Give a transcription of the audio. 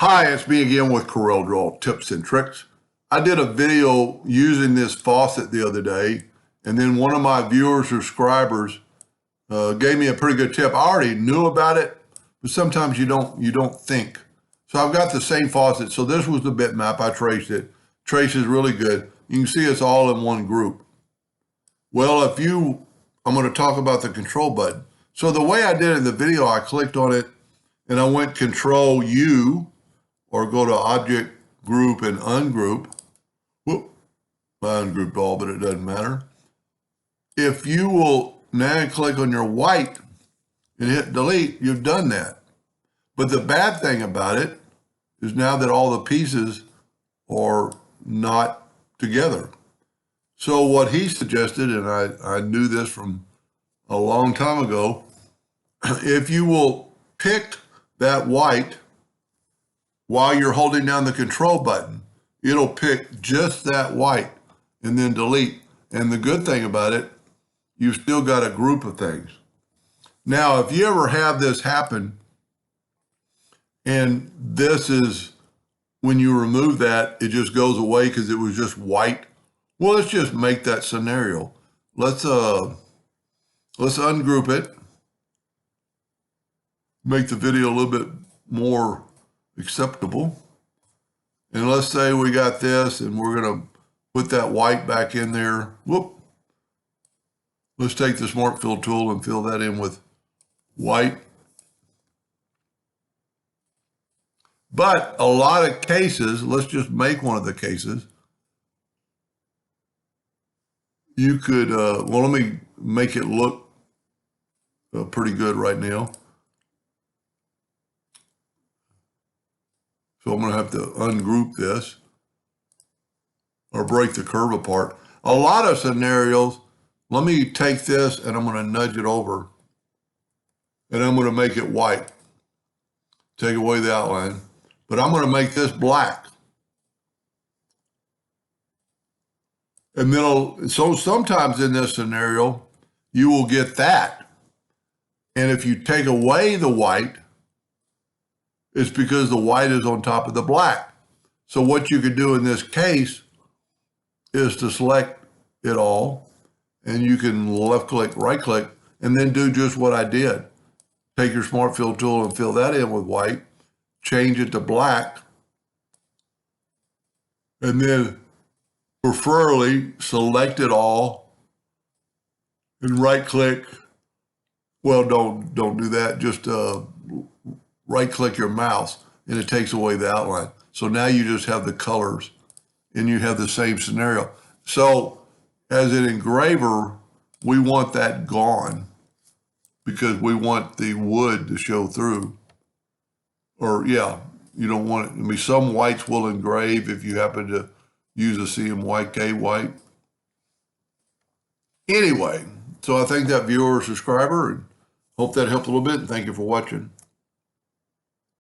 Hi, it's me again with CorelDraw Tips and Tricks. I did a video using this faucet the other day, and then one of my viewers or subscribers gave me a pretty good tip. I already knew about it, but sometimes you don't think. So I've got the same faucet. So this was the bitmap. I traced it. Traces really good. You can see it's all in one group. Well, I'm going to talk about the control button. So the way I did it in the video, I clicked on it and I went Control U, or go to Object, Group, and Ungroup. Whoop, I ungrouped all, but it doesn't matter. If you will now click on your white and hit delete, you've done that. But the bad thing about it is now that all the pieces are not together. So what he suggested, and I knew this from a long time ago, if you will pick that white while you're holding down the control button, it'll pick just that white and then delete. And the good thing about it, you've still got a group of things. Now, if you ever have this happen, and this is when you remove that, it just goes away because it was just white. Well, let's just make that scenario. Let's ungroup it. Make the video a little bit more acceptable. And let's say we got this and we're going to put that white back in there. Whoop. Let's take the Smart Fill tool and fill that in with white. But a lot of cases, let's just make one of the cases. You could, well, let me make it look pretty good right now. So I'm going to have to ungroup this or break the curve apart. A lot of scenarios, let me take this and I'm going to nudge it over and I'm going to make it white. Take away the outline, but I'm going to make this black. And then, so sometimes in this scenario, you will get that. And if you take away the white, it's because the white is on top of the black. So what you could do in this case is to select it all, and you can left click, right click, and then do just what I did. Take your Smart Fill tool and fill that in with white, change it to black, and then preferably select it all and right click. Well, don't do that. Just right click your mouse and it takes away the outline. So now you just have the colors and you have the same scenario. So as an engraver, we want that gone because we want the wood to show through. Or yeah, you don't want it. I mean, some whites will engrave if you happen to use a CMYK white. Anyway, so I thank that viewer or subscriber and hope that helped a little bit. And thank you for watching.